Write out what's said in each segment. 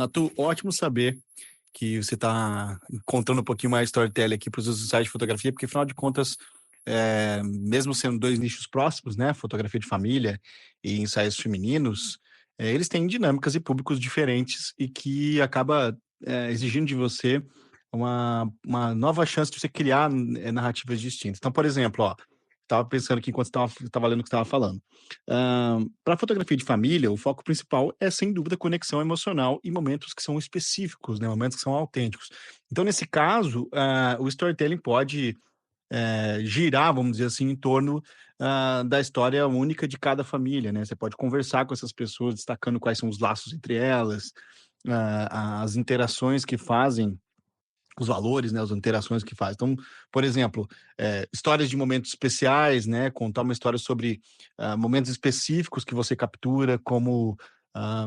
Nato, ótimo saber que você está contando um pouquinho mais storytelling aqui para os seus ensaios de fotografia, porque afinal de contas, mesmo sendo 2 nichos próximos, né, fotografia de família e ensaios femininos, eles têm dinâmicas e públicos diferentes e que acaba, exigindo de você uma nova chance de você criar, narrativas distintas. Então, por exemplo, ó, estava pensando aqui enquanto estava lendo o que você estava falando. Para fotografia de família, o foco principal é, sem dúvida, conexão emocional e momentos que são específicos, né, momentos que são autênticos. Então, nesse caso, o storytelling pode, girar, vamos dizer assim, em torno, da história única de cada família, né. Você pode conversar com essas pessoas, destacando quais são os laços entre elas, as interações que fazem os valores, né, as interações que faz. Então, por exemplo, histórias de momentos especiais, né, contar uma história sobre, momentos específicos que você captura, como,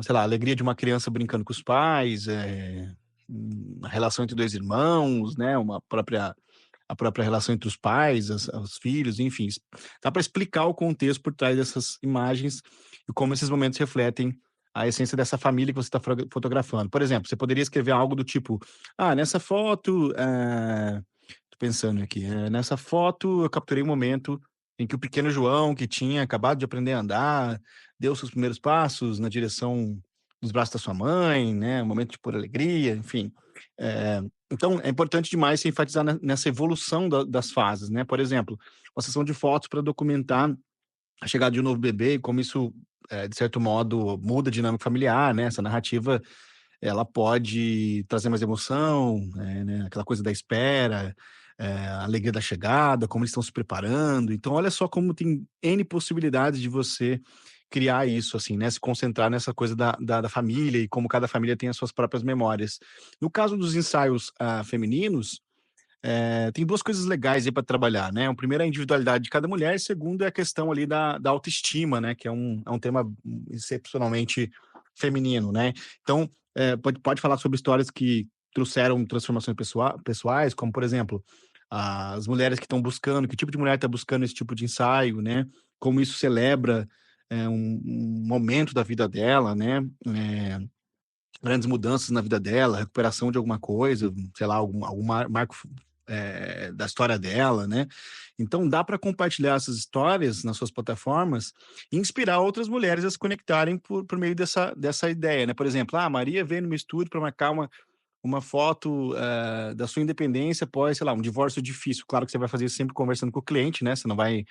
sei lá, a alegria de uma criança brincando com os pais, a relação entre 2 irmãos, né, a própria relação entre os pais, os filhos, enfim. Dá para explicar o contexto por trás dessas imagens e como esses momentos refletem a essência dessa família que você está fotografando. Por exemplo, você poderia escrever algo do tipo: "Ah, nessa foto, tô pensando aqui, nessa foto eu capturei um momento em que o pequeno João, que tinha acabado de aprender a andar, deu seus primeiros passos na direção dos braços da sua mãe, né, um momento de pura alegria", enfim. Eh, então é importante demais se enfatizar nessa evolução das fases, né. Por exemplo, uma sessão de fotos para documentar a chegada de um novo bebê e como isso, de certo modo, muda a dinâmica familiar, né. Essa narrativa, ela pode trazer mais emoção, né, aquela coisa da espera, a alegria da chegada, como eles estão se preparando. Então olha só como tem N possibilidades de você criar isso, assim, né, se concentrar nessa coisa da família e como cada família tem as suas próprias memórias. No caso dos ensaios, femininos, tem 2 coisas legais aí para trabalhar, né. O primeiro é a individualidade de cada mulher, e segundo é a questão ali da autoestima, né, que é um tema excepcionalmente feminino, né. Então, pode falar sobre histórias que trouxeram transformações pessoais, como por exemplo, as mulheres que estão buscando, que tipo de mulher está buscando esse tipo de ensaio, né, como isso celebra, um momento da vida dela, né, grandes mudanças na vida dela, recuperação de alguma coisa, sei lá, algum marco, da história dela, né. Então dá para compartilhar essas histórias nas suas plataformas e inspirar outras mulheres a se conectarem por meio dessa ideia, né. Por exemplo: "Ah, Maria veio no meu estúdio para marcar uma foto, da sua independência após, sei lá, um divórcio difícil". Claro que você vai fazer isso sempre conversando com o cliente, né, você não vai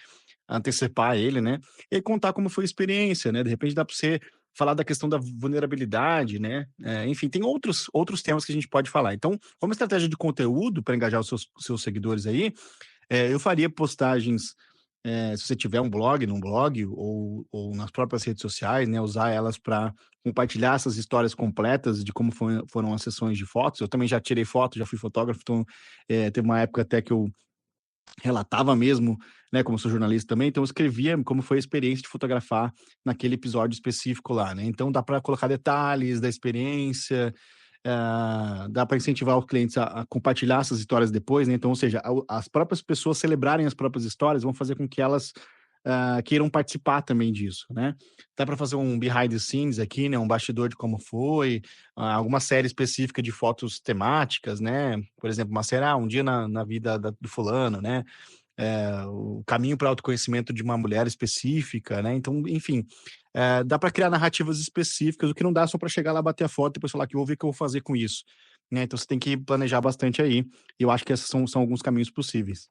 antecipar ele, né, e aí contar como foi a experiência, né, de repente dá para você falar da questão da vulnerabilidade, né, enfim, tem outros temas que a gente pode falar. Então, como estratégia de conteúdo para engajar os seus seguidores aí, eu faria postagens, se você tiver um blog, num blog ou nas próprias redes sociais, né, usar elas para compartilhar essas histórias completas de como foram as sessões de fotos. Eu também já tirei foto, já fui fotógrafo, então, teve uma época até que eu relatava mesmo, né, como sou jornalista também, então eu escrevia como foi a experiência de fotografar naquele episódio específico lá, né. Então dá para colocar detalhes da experiência, dá para incentivar os clientes a compartilhar essas histórias depois, né. Então, ou seja, as próprias pessoas celebrarem as próprias histórias vão fazer com que elas, queiram participar também disso, né. Dá para fazer um behind the scenes aqui, né, um bastidor de como foi, alguma série específica de fotos temáticas, né. Por exemplo, uma série, um dia na vida do fulano, né, o caminho para o autoconhecimento de uma mulher específica, né. Então, enfim, dá para criar narrativas específicas, o que não dá só para chegar lá, bater a foto e depois falar que: "Vou ver o que eu vou fazer com isso", né. Então você tem que planejar bastante aí, e eu acho que esses são alguns caminhos possíveis.